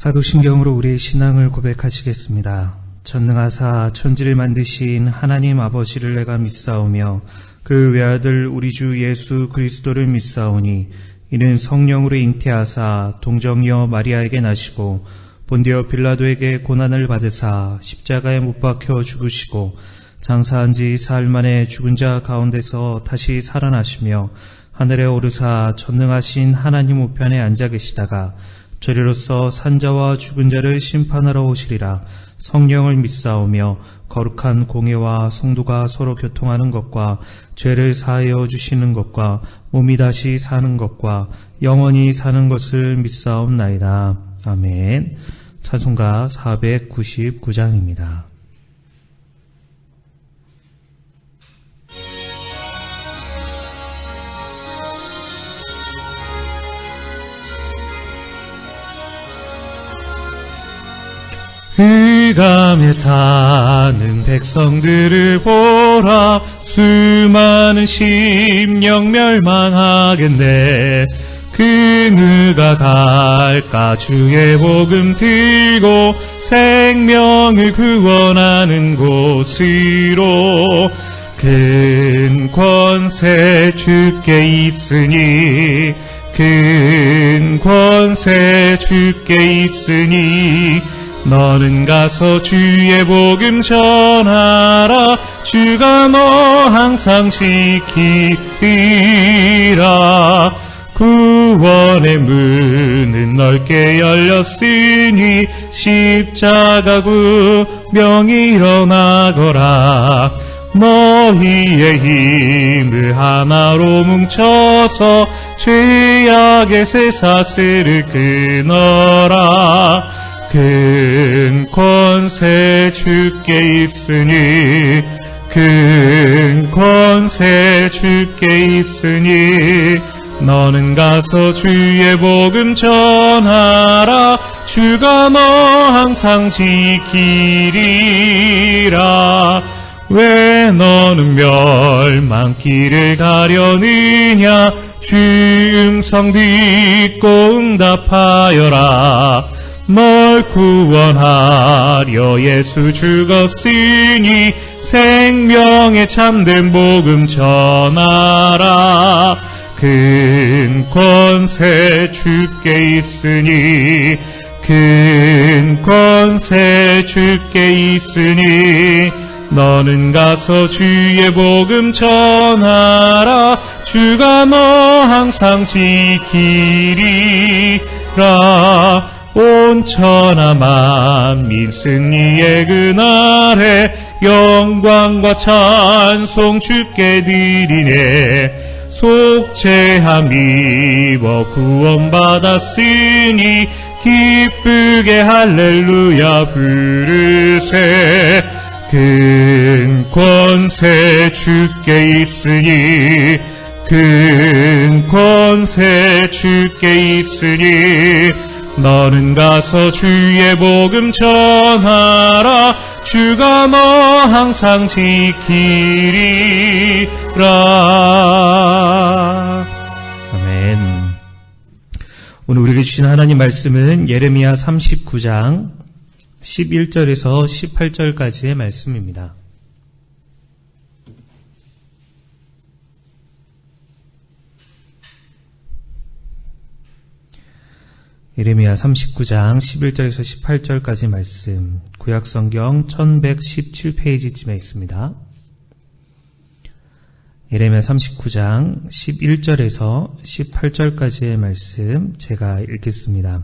사도신경으로 우리의 신앙을 고백하시겠습니다. 전능하사 천지를 만드신 하나님 아버지를 내가 믿사오며 그 외아들 우리 주 예수 그리스도를 믿사오니 이는 성령으로 잉태하사 동정녀 마리아에게 나시고 본디오 빌라도에게 고난을 받으사 십자가에 못 박혀 죽으시고 장사한 지 사흘 만에 죽은 자 가운데서 다시 살아나시며 하늘에 오르사 전능하신 하나님 우편에 앉아 계시다가 저리로서 산자와 죽은 자를 심판하러 오시리라. 성령을 믿사오며 거룩한 공예와 성도가 서로 교통하는 것과 죄를 사하여 주시는 것과 몸이 다시 사는 것과 영원히 사는 것을 믿사옵나이다. 아멘. 찬송가 499장입니다. 흑암에 사는 백성들을 보라. 수많은 심령 멸망하겠네. 그 누가 갈까 주의 복음 들고 생명을 구원하는 곳으로. 큰 권세 주께 있으니 큰 권세 주께 있으니 너는 가서 주의 복음 전하라. 주가 너 항상 지키리라. 구원의 문은 넓게 열렸으니 십자가 구명이 일어나거라. 너희의 힘을 하나로 뭉쳐서 죄악의 쇠사슬을 끊어라. 큰 권세 주께 있으니 큰 권세 주께 있으니 너는 가서 주의 복음 전하라. 주가 너 항상 지키리라. 왜 너는 멸망길을 가려느냐. 주 음성 듣고 응답하여라. 널 구원하려 예수 죽었으니 생명의 참된 복음 전하라. 큰 권세 주께 있으니 큰 권세 주께 있으니 너는 가서 주의 복음 전하라. 주가 너 항상 지키리라. 온 천하 만민 승리의 그날에 영광과 찬송 주께 드리네. 속죄함 입어 구원받았으니 기쁘게 할렐루야 부르세. 큰 권세 주께 있으니 큰 권세 주께 있으니 너는 가서 주의 복음 전하라. 주가 너 항상 지키리라. 아멘. 오늘 우리에게 주신 하나님 말씀은 예레미야 39장 11절에서 18절까지의 말씀입니다. 예레미야 39장 11절에서 18절까지 말씀, 구약성경 1117페이지쯤에 있습니다. 예레미야 39장 11절에서 18절까지의 말씀 제가 읽겠습니다.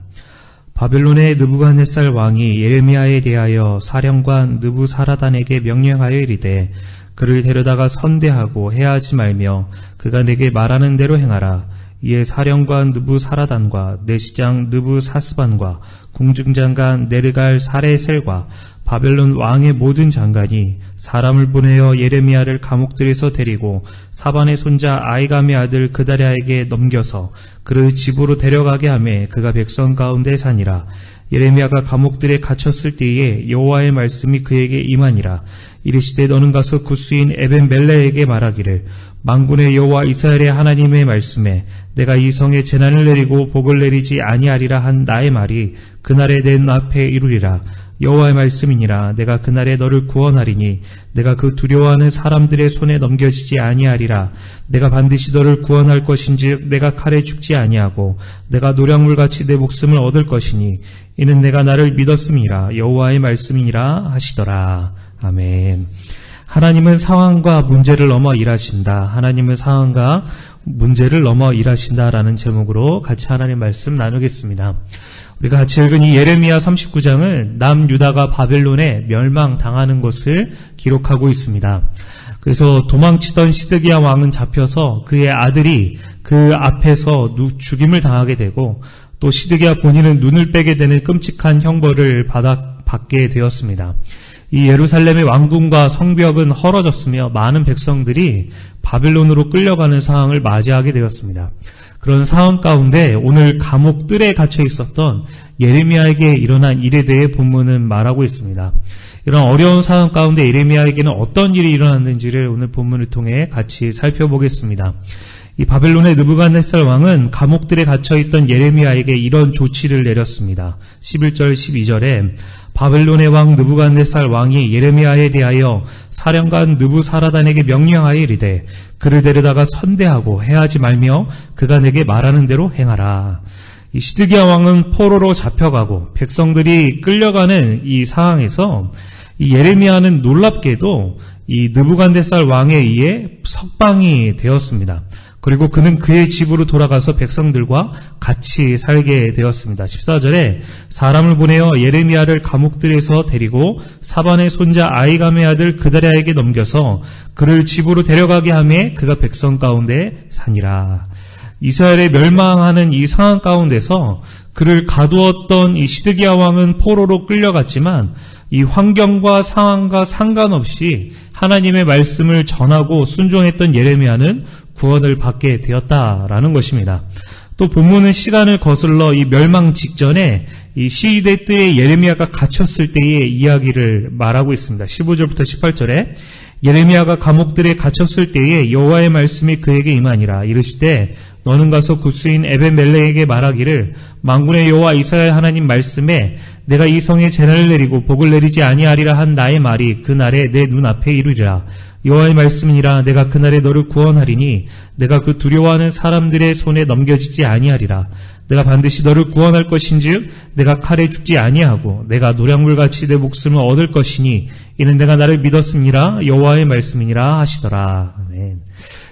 바벨론의 느부갓네살 왕이 예레미야에 대하여 사령관 느부사라단에게 명령하여 이르되 그를 데려다가 선대하고 해하지 말며 그가 내게 말하는 대로 행하라. 이에 사령관 느부사라단과 내시장 느부사스반과 궁중장관 네르갈 사레셀과 바벨론 왕의 모든 장관이 사람을 보내어 예레미야를 감옥들에서 데리고 사반의 손자 아이감의 아들 그다랴에게 넘겨서 그를 집으로 데려가게 하매 그가 백성 가운데 사니라. 예레미야가 감옥들에 갇혔을 때에 여호와의 말씀이 그에게 임하니라. 이르시되 너는 가서 구스인 에벤멜레에게 말하기를 만군의 여호와 이스라엘의 하나님의 말씀에 내가 이 성에 재난을 내리고 복을 내리지 아니하리라 한 나의 말이 그날에 내 눈앞에 이루리라. 여호와의 말씀이니라. 내가 그날에 너를 구원하리니 내가 그 두려워하는 사람들의 손에 넘겨지지 아니하리라. 내가 반드시 너를 구원할 것인즉 내가 칼에 죽지 아니하고 내가 노량물같이 내 목숨을 얻을 것이니 이는 내가 나를 믿었음이라. 여호와의 말씀이니라 하시더라. 아멘. 하나님은 상황과 문제를 넘어 일하신다. 하나님은 상황과 문제를 넘어 일하신다라는 제목으로 같이 하나님 말씀 나누겠습니다. 우리가 같이 읽은 이 예레미야 39장은 남유다가 바벨론에 멸망당하는 것을 기록하고 있습니다. 그래서 도망치던 시드기야 왕은 잡혀서 그의 아들이 그 앞에서 죽임을 당하게 되고 또 시드기야 본인은 눈을 빼게 되는 끔찍한 형벌을 받게 되었습니다. 이 예루살렘의 왕궁과 성벽은 헐어졌으며 많은 백성들이 바벨론으로 끌려가는 상황을 맞이하게 되었습니다. 그런 상황 가운데 오늘 감옥 뜰에 갇혀 있었던 예레미야에게 일어난 일에 대해 본문은 말하고 있습니다. 이런 어려운 상황 가운데 예레미야에게는 어떤 일이 일어났는지를 오늘 본문을 통해 같이 살펴보겠습니다. 이 바벨론의 느부갓네살 왕은 감옥들에 갇혀있던 예레미야에게 이런 조치를 내렸습니다. 11절 12절에 바벨론의 왕 느부갓네살 왕이 예레미야에 대하여 사령관 느부사라단에게 명령하여 이르되 그를 데려다가 선대하고 해하지 말며 그가 내게 말하는 대로 행하라. 이 시드기야 왕은 포로로 잡혀가고 백성들이 끌려가는 이 상황에서 이 예레미야는 놀랍게도 이 느부갓네살 왕에 의해 석방이 되었습니다. 그리고 그는 그의 집으로 돌아가서 백성들과 같이 살게 되었습니다. 14절에 사람을 보내어 예레미야를 감옥들에서 데리고 사반의 손자 아이감의 아들 그다랴에게 넘겨서 그를 집으로 데려가게 하매 그가 백성 가운데 사니라. 이스라엘의 멸망하는 이 상황 가운데서 그를 가두었던 이 시드기야 왕은 포로로 끌려갔지만 이 환경과 상황과 상관없이 하나님의 말씀을 전하고 순종했던 예레미야는 구원을 받게 되었다라는 것입니다. 또 본문은 시간을 거슬러 이 멸망 직전에 이 시대 때에 예레미야가 갇혔을 때의 이야기를 말하고 있습니다. 15절부터 18절에 예레미야가 감옥들에 갇혔을 때에 여호와의 말씀이 그에게 임하니라. 이르시되 너는 가서 구스인 에벤멜렉에게 말하기를 만군의 여호와 이스라엘 하나님 말씀에 내가 이 성에 재난을 내리고 복을 내리지 아니하리라 한 나의 말이 그날에 내 눈앞에 이루리라. 여호와의 말씀이니라. 내가 그날에 너를 구원하리니 내가 그 두려워하는 사람들의 손에 넘겨지지 아니하리라. 내가 반드시 너를 구원할 것인즉 내가 칼에 죽지 아니하고 내가 노량물같이 내 목숨을 얻을 것이니 이는 내가 나를 믿었음이라. 여호와의 말씀이니라 하시더라. 아멘.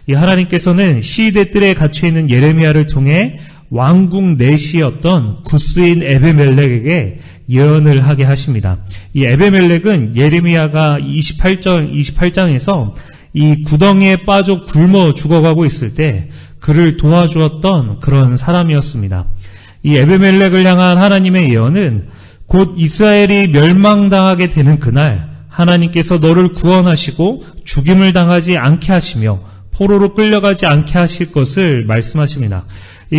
이 하나님께서는 시대 뜰에 갇혀있는 예레미야를 통해 왕궁 내시였던 구스인 에베멜렉에게 예언을 하게 하십니다. 이 에베멜렉은 예레미야가 28장에서 이 구덩이에 빠져 굶어 죽어가고 있을 때 그를 도와주었던 그런 사람이었습니다. 이 에베멜렉을 향한 하나님의 예언은 곧 이스라엘이 멸망당하게 되는 그날 하나님께서 너를 구원하시고 죽임을 당하지 않게 하시며 포로로 끌려가지 않게 하실 것을 말씀하십니다.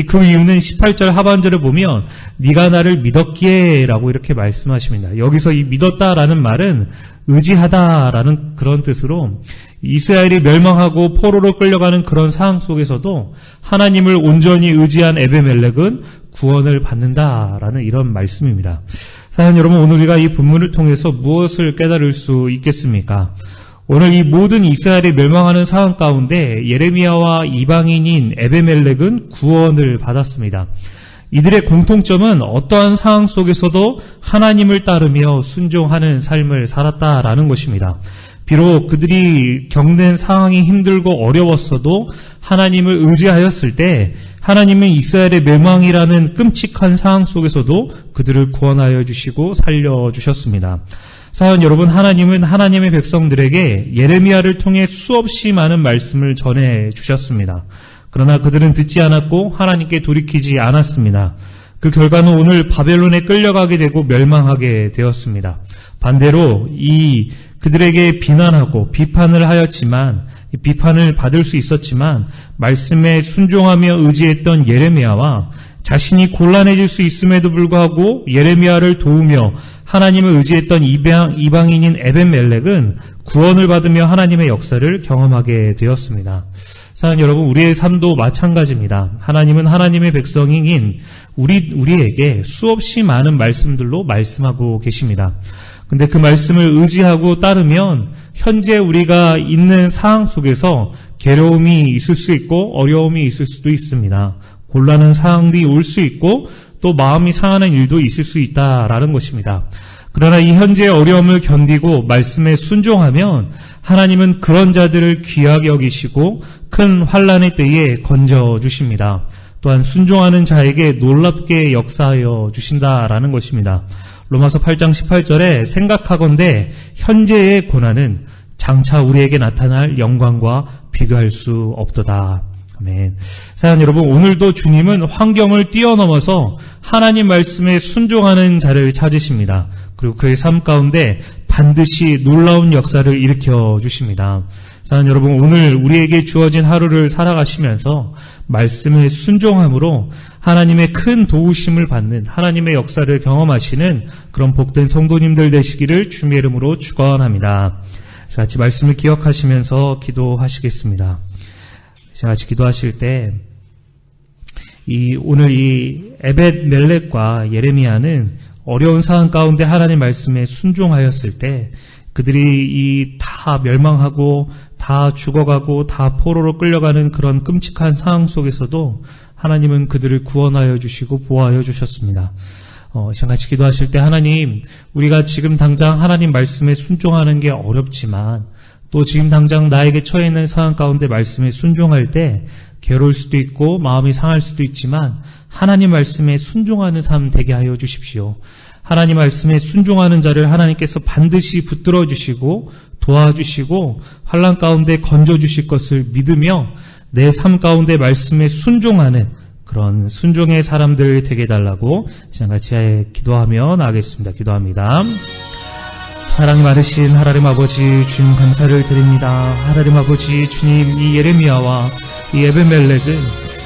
그 이유는 18절 하반절을 보면 네가 나를 믿었기에 라고 이렇게 말씀하십니다. 여기서 이 믿었다라는 말은 의지하다라는 그런 뜻으로 이스라엘이 멸망하고 포로로 끌려가는 그런 상황 속에서도 하나님을 온전히 의지한 에베멜렉은 구원을 받는다라는 이런 말씀입니다. 사연 여러분, 오늘 우리가 이 본문을 통해서 무엇을 깨달을 수 있겠습니까? 오늘 이 모든 이스라엘이 멸망하는 상황 가운데 예레미야와 이방인인 에베멜렉은 구원을 받았습니다. 이들의 공통점은 어떠한 상황 속에서도 하나님을 따르며 순종하는 삶을 살았다라는 것입니다. 비록 그들이 겪는 상황이 힘들고 어려웠어도 하나님을 의지하였을 때 하나님은 이스라엘의 멸망이라는 끔찍한 상황 속에서도 그들을 구원하여 주시고 살려주셨습니다. 사연 여러분, 하나님은 하나님의 백성들에게 예레미야를 통해 수없이 많은 말씀을 전해 주셨습니다. 그러나 그들은 듣지 않았고 하나님께 돌이키지 않았습니다. 그 결과는 오늘 바벨론에 끌려가게 되고 멸망하게 되었습니다. 반대로 그들에게 비난하고 비판을 하였지만 비판을 받을 수 있었지만 말씀에 순종하며 의지했던 예레미야와 자신이 곤란해질 수 있음에도 불구하고 예레미야를 도우며 하나님을 의지했던 이방인인 에벤멜렉은 구원을 받으며 하나님의 역사를 경험하게 되었습니다. 사랑 여러분, 우리의 삶도 마찬가지입니다. 하나님은 하나님의 백성인 우리에게 수없이 많은 말씀들로 말씀하고 계십니다. 근데 그 말씀을 의지하고 따르면 현재 우리가 있는 상황 속에서 괴로움이 있을 수 있고 어려움이 있을 수도 있습니다. 곤란한 상황이 올 수 있고 또 마음이 상하는 일도 있을 수 있다라는 것입니다. 그러나 이 현재의 어려움을 견디고 말씀에 순종하면 하나님은 그런 자들을 귀하게 여기시고 큰 환난의 때에 건져주십니다. 또한 순종하는 자에게 놀랍게 역사하여 주신다라는 것입니다. 로마서 8장 18절에 생각하건대 현재의 고난은 장차 우리에게 나타날 영광과 비교할 수 없도다. 아멘. 사랑하는 여러분, 오늘도 주님은 환경을 뛰어넘어서 하나님 말씀에 순종하는 자를 찾으십니다. 그리고 그의 삶 가운데 반드시 놀라운 역사를 일으켜 주십니다. 사랑하는 여러분, 오늘 우리에게 주어진 하루를 살아가시면서 말씀에 순종함으로 하나님의 큰 도우심을 받는 하나님의 역사를 경험하시는 그런 복된 성도님들 되시기를 주님의 이름으로 축원합니다. 같이 말씀을 기억하시면서 기도하시겠습니다. 같이 기도하실 때 오늘 이 에벳 멜렉과 예레미야는 어려운 상황 가운데 하나님 말씀에 순종하였을 때 그들이 다 멸망하고 다 죽어가고 다 포로로 끌려가는 그런 끔찍한 상황 속에서도 하나님은 그들을 구원하여 주시고 보호하여 주셨습니다. 같이 기도하실 때 하나님, 우리가 지금 당장 하나님 말씀에 순종하는 게 어렵지만 또 지금 당장 나에게 처해 있는 상황 가운데 말씀에 순종할 때 괴로울 수도 있고 마음이 상할 수도 있지만 하나님 말씀에 순종하는 삶 되게 하여 주십시오. 하나님 말씀에 순종하는 자를 하나님께서 반드시 붙들어 주시고 도와주시고 환난 가운데 건져 주실 것을 믿으며 내 삶 가운데 말씀에 순종하는 그런 순종의 사람들 되게 해달라고 같이 기도하며 나가겠습니다. 기도합니다. 사랑이 많으신 하나님 아버지, 주님 감사를 드립니다. 하나님 아버지, 주님, 이 예레미야와 이 에벳멜렉은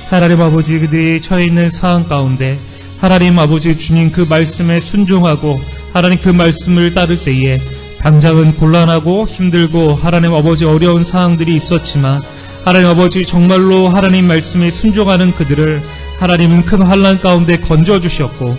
하나님 아버지 그들이 처해 있는 상황 가운데 하나님 아버지 주님 그 말씀에 순종하고 하나님 그 말씀을 따를 때에 당장은 곤란하고 힘들고 하나님 아버지 어려운 상황들이 있었지만 하나님 아버지 정말로 하나님 말씀에 순종하는 그들을 하나님은 큰 환난 가운데 건져주셨고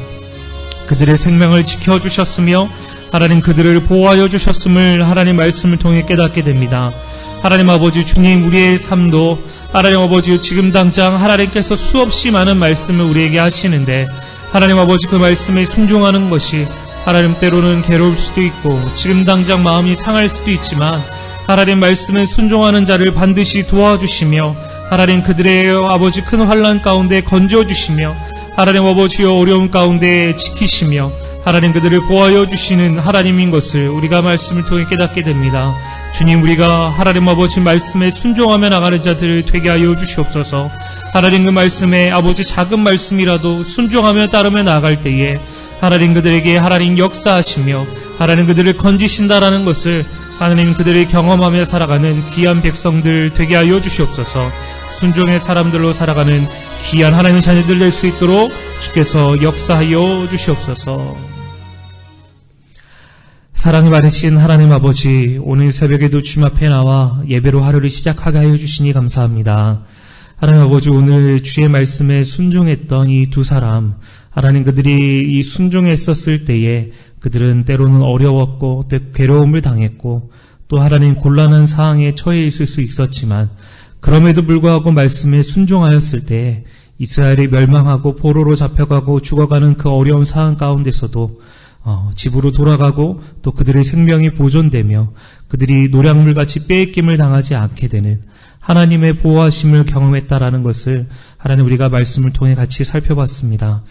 그들의 생명을 지켜주셨으며 하나님 그들을 보호하여 주셨음을 하나님 말씀을 통해 깨닫게 됩니다. 하나님 아버지 주님, 우리의 삶도 하나님 아버지 지금 당장 하나님께서 수없이 많은 말씀을 우리에게 하시는데 하나님 아버지 그 말씀에 순종하는 것이 하나님 때로는 괴로울 수도 있고 지금 당장 마음이 상할 수도 있지만 하나님 말씀에 순종하는 자를 반드시 도와주시며 하나님 그들의 아버지 큰 환난 가운데 건져주시며 하나님 아버지의 어려움 가운데 지키시며 하나님 그들을 보호하여 주시는 하나님인 것을 우리가 말씀을 통해 깨닫게 됩니다. 주님, 우리가 하나님 아버지 말씀에 순종하며 나가는 자들 되게 하여 주시옵소서. 하나님 그 말씀에 아버지 작은 말씀이라도 순종하며 따르며 나갈 때에 하나님 그들에게 하나님 역사하시며 하나님 그들을 건지신다라는 것을 하나님 그들이 경험하며 살아가는 귀한 백성들 되게 하여 주시옵소서. 순종의 사람들로 살아가는 귀한 하나님의 자녀들 될 수 있도록 주께서 역사하여 주시옵소서. 사랑이 많으신 하나님 아버지, 오늘 새벽에도 주님 앞에 나와 예배로 하루를 시작하게 하여 주시니 감사합니다. 하나님 아버지, 오늘 주의 말씀에 순종했던 이 두 사람, 하나님 그들이 이 순종했었을 때에 그들은 때로는 어려웠고 또 괴로움을 당했고 또 하나님 곤란한 상황에 처해 있을 수 있었지만 그럼에도 불구하고 말씀에 순종하였을 때 이스라엘이 멸망하고 포로로 잡혀가고 죽어가는 그 어려운 상황 가운데서도 집으로 돌아가고 또 그들의 생명이 보존되며 그들이 노략물같이 빼앗김을 당하지 않게 되는 하나님의 보호하심을 경험했다라는 것을 하나님 우리가 말씀을 통해 같이 살펴봤습니다.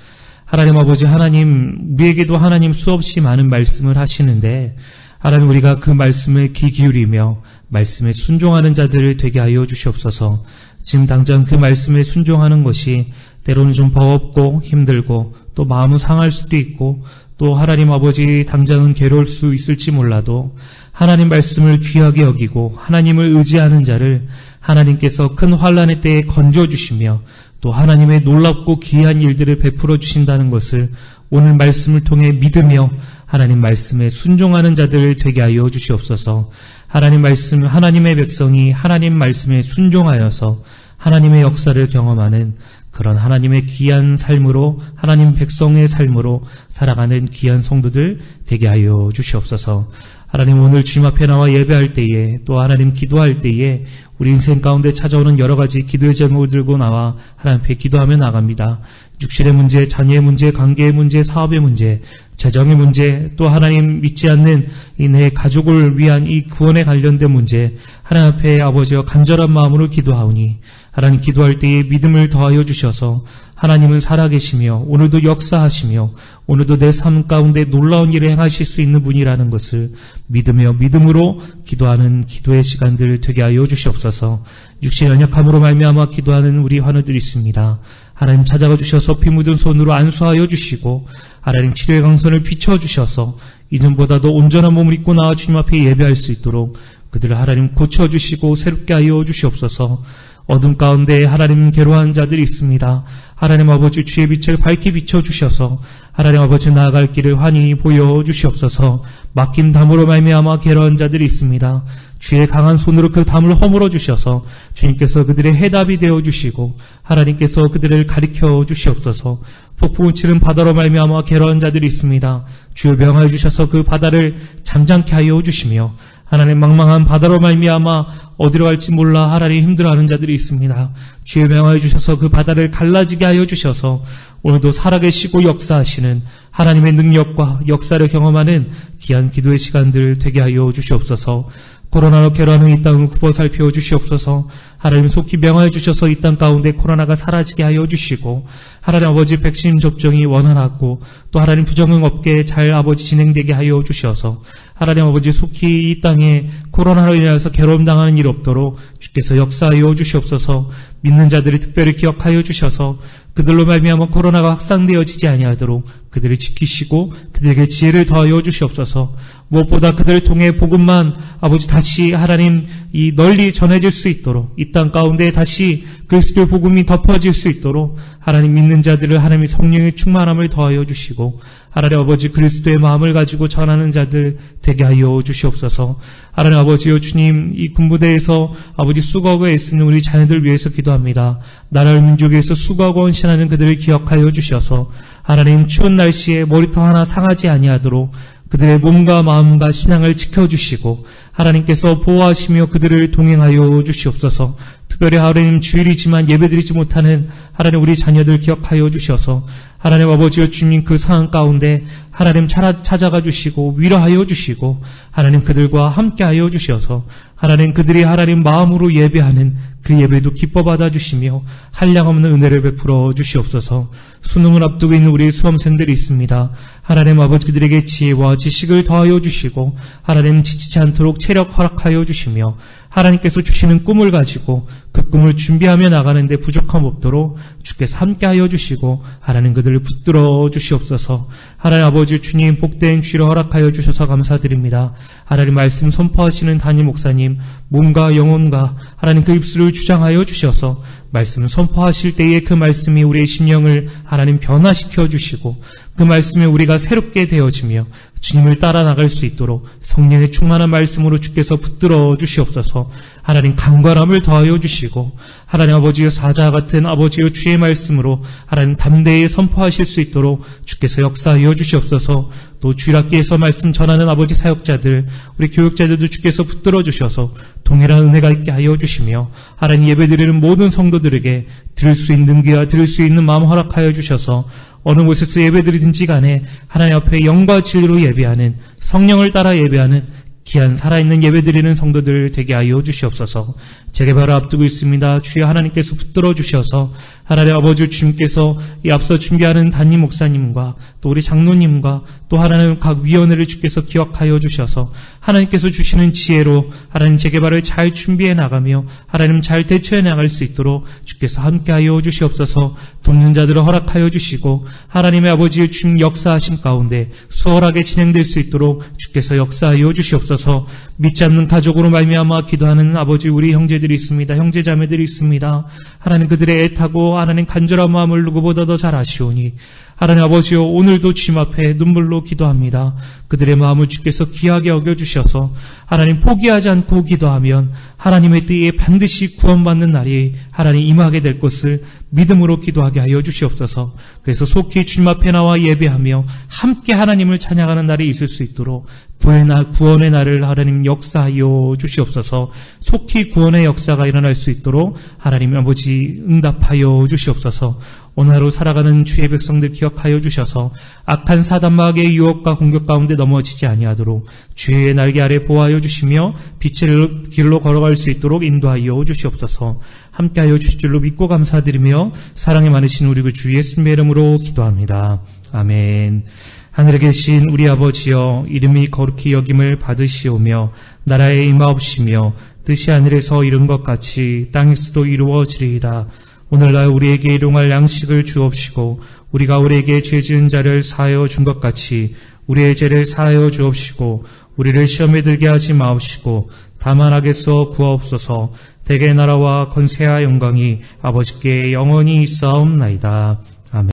하나님 아버지, 하나님 우리에게도 하나님 수없이 많은 말씀을 하시는데 하나님 우리가 그 말씀을 귀 기울이며 말씀에 순종하는 자들을 되게 하여 주시옵소서. 지금 당장 그 말씀에 순종하는 것이 때로는 좀 버겁고 힘들고 또 마음은 상할 수도 있고 또 하나님 아버지 당장은 괴로울 수 있을지 몰라도 하나님 말씀을 귀하게 여기고 하나님을 의지하는 자를 하나님께서 큰 환난의 때에 건져주시며 또 하나님의 놀랍고 귀한 일들을 베풀어 주신다는 것을 오늘 말씀을 통해 믿으며 하나님 말씀에 순종하는 자들 되게 하여 주시옵소서. 하나님 말씀, 하나님의 백성이 하나님 말씀에 순종하여서 하나님의 역사를 경험하는 그런 하나님의 귀한 삶으로, 하나님 백성의 삶으로 살아가는 귀한 성도들 되게 하여 주시옵소서. 하나님, 오늘 주님 앞에 나와 예배할 때에, 또 하나님 기도할 때에 우리 인생 가운데 찾아오는 여러 가지 기도의 제목을 들고 나와 하나님 앞에 기도하며 나갑니다. 육신의 문제, 자녀의 문제, 관계의 문제, 사업의 문제, 재정의 문제, 또 하나님 믿지 않는 이 내 가족을 위한 이 구원에 관련된 문제, 하나님 앞에 아버지여 간절한 마음으로 기도하오니 하나님, 기도할 때에 믿음을 더하여 주셔서 하나님은 살아계시며 오늘도 역사하시며 오늘도 내 삶 가운데 놀라운 일을 행하실 수 있는 분이라는 것을 믿으며 믿음으로 기도하는 기도의 시간들 되게 하여 주시옵소서. 육신의 연약함으로 말미암아 기도하는 우리 환우들이 있습니다. 하나님 찾아가 주셔서 피 묻은 손으로 안수하여 주시고 하나님 치료의 강선을 비춰주셔서 이전보다도 온전한 몸을 입고 나와 주님 앞에 예배할 수 있도록 그들을 하나님 고쳐주시고 새롭게 하여 주시옵소서. 어둠 가운데 하나님 괴로워한 자들이 있습니다. 하나님 아버지 주의 빛을 밝게 비춰주셔서 하나님 아버지 나아갈 길을 환히 보여주시옵소서. 막힌 담으로 말미암아 괴로운 자들이 있습니다. 주의 강한 손으로 그 담을 허물어 주셔서 주님께서 그들의 해답이 되어주시고 하나님께서 그들을 가리켜 주시옵소서. 폭풍을 치는 바다로 말미암아 괴로운 자들이 있습니다. 주여 명하여 주셔서 그 바다를 잠잠케 하여 주시며 하나님 망망한 바다로 말미암아 어디로 갈지 몰라 하나님 힘들어하는 자들이 있습니다. 주여 명하여 주셔서 그 바다를 갈라지게 하여 주셔서 오늘도 살아계시고 역사하시는 하나님의 능력과 역사를 경험하는 귀한 기도의 시간들 되게 하여 주시옵소서. 코로나로 괴로워하는 이 땅을 굽어 살펴 주시옵소서. 하나님 속히 명하여 주셔서 이 땅 가운데 코로나가 사라지게 하여 주시고 하나님 아버지 백신 접종이 원활하고 또 하나님 부정응 없게 잘 아버지 진행되게 하여 주셔서 하나님 아버지 속히 이 땅에 코로나로 인해서 괴로움 당하는 일 없도록 주께서 역사하여 주시옵소서. 믿는 자들이 특별히 기억하여 주셔서 그들로 말미암아 코로나가 확산되어지지 아니하도록 그들을 지키시고 그들에게 지혜를 더하여 주시옵소서. 무엇보다 그들을 통해 복음만 아버지 다시 하나님 이 널리 전해질 수 있도록 이 땅 가운데 다시 그리스도의 복음이 덮어질 수 있도록 하나님 믿는 자들을 하나님의 성령의 충만함을 더하여 주시고 하나님 아버지 그리스도의 마음을 가지고 전하는 자들 되게 하여 주시옵소서. 하나님 아버지여 주님, 이 군부대에서 아버지 수고하고 애쓰는 우리 자녀들 위해서 기도합니다. 나라를 민족을 위해서 수고하고 헌신하는 그들을 기억하여 주셔서 하나님 추운 날씨에 머리털 하나 상하지 아니하도록 그들의 몸과 마음과 신앙을 지켜주시고 하나님께서 보호하시며 그들을 동행하여 주시옵소서. 특별히 하나님 주일이지만 예배드리지 못하는 하나님 우리 자녀들 기억하여 주셔서 하나님 아버지여 주님 그 상황 가운데 하나님 찾아가 주시고 위로하여 주시고 하나님 그들과 함께하여 주셔서 하나님 그들이 하나님 마음으로 예배하는 그 예배도 기뻐 받아주시며 한량없는 은혜를 베풀어 주시옵소서. 수능을 앞두고 있는 우리 수험생들이 있습니다. 하나님 아버지 그들에게 지혜와 지식을 더하여 주시고 하나님 지치지 않도록 체력 허락하여 주시며 하나님께서 주시는 꿈을 가지고 그 꿈을 준비하며 나가는데 부족함 없도록 주께서 함께하여 주시고 하나님 그들을 붙들어 주시옵소서. 하나님 아버지 주님 복된 주를 허락하여 주셔서 감사드립니다. 하나님 말씀 선포하시는 담임 목사님 몸과 영혼과 하나님 그 입술을 주장하여 주셔서 말씀을 선포하실 때에 그 말씀이 우리의 심령을 하나님 변화시켜 주시고 그 말씀에 우리가 새롭게 되어지며 주님을 따라 나갈 수 있도록 성령의 충만한 말씀으로 주께서 붙들어 주시옵소서. 하나님 강건함을 더하여 주시고 하나님 아버지의 사자와 같은 아버지의 주의 말씀으로 하나님 담대히 선포하실 수 있도록 주께서 역사하여 주시옵소서. 또 주일학교에서 말씀 전하는 아버지 사역자들 우리 교육자들도 주께서 붙들어 주셔서 동일한 은혜가 있게 하여 주시며 하나님 예배드리는 모든 성도들에게 들을 수 있는 귀와 들을 수 있는 마음 허락하여 주셔서 어느 곳에서 예배드리든지 간에 하나님 앞에 영과 진리로 예배하는 성령을 따라 예배하는 귀한 살아있는 예배드리는 성도들 되게 하여 주시옵소서. 재개발을 앞두고 있습니다. 주여 하나님께서 붙들어 주셔서 하나님 아버지 주님께서 이 앞서 준비하는 담임 목사님과 또 우리 장로님과 또 하나님 각 위원회를 주께서 기억하여 주셔서 하나님께서 주시는 지혜로 하나님 재개발을 잘 준비해 나가며 하나님 잘 대처해 나갈 수 있도록 주께서 함께하여 주시옵소서. 돕는 자들을 허락하여 주시고 하나님의 아버지의 주님 역사하심 가운데 수월하게 진행될 수 있도록 주께서 역사하여 주시옵소서. 믿지 않는 가족으로 말미암아 기도하는 아버지 우리 형제들이 있습니다. 형제자매들이 있습니다. 하나님 그들의 애타고 하나님 간절한 마음을 누구보다 더 잘 아시오니 하나님 아버지여 오늘도 주님 앞에 눈물로 기도합니다. 그들의 마음을 주께서 귀하게 여겨주셔서 하나님 포기하지 않고 기도하면 하나님의 뜻에 반드시 구원받는 날이 하나님 임하게 될 것을 믿음으로 기도하게 하여 주시옵소서. 그래서 속히 주님 앞에 나와 예배하며 함께 하나님을 찬양하는 날이 있을 수 있도록 구원의 날을 하나님 역사하여 주시옵소서. 속히 구원의 역사가 일어날 수 있도록 하나님 아버지 응답하여 주시옵소서. 오늘 하루 살아가는 주의 백성들 기억하여 주셔서 악한 사단마귀의 유혹과 공격 가운데 넘어지지 아니하도록 주의 날개 아래 보호하여 주시며 빛의 길로 걸어갈 수 있도록 인도하여 주시옵소서. 함께하여 주실 줄로 믿고 감사드리며 사랑이 많으신 우리 그 주 예수님의 이름으로 기도합니다. 아멘. 하늘에 계신 우리 아버지여, 이름이 거룩히 여김을 받으시오며 나라에 임하옵시며 뜻이 하늘에서 이룬 것 같이 땅에서도 이루어지리이다. 오늘날 우리에게 일용할 양식을 주옵시고 우리가 우리에게 죄 지은 자를 사하여 준 것 같이 우리의 죄를 사하여 주옵시고 우리를 시험에 들게 하지 마옵시고 다만 악에서 구하옵소서. 대개 나라와 권세와 영광이 아버지께 영원히 있사옵나이다.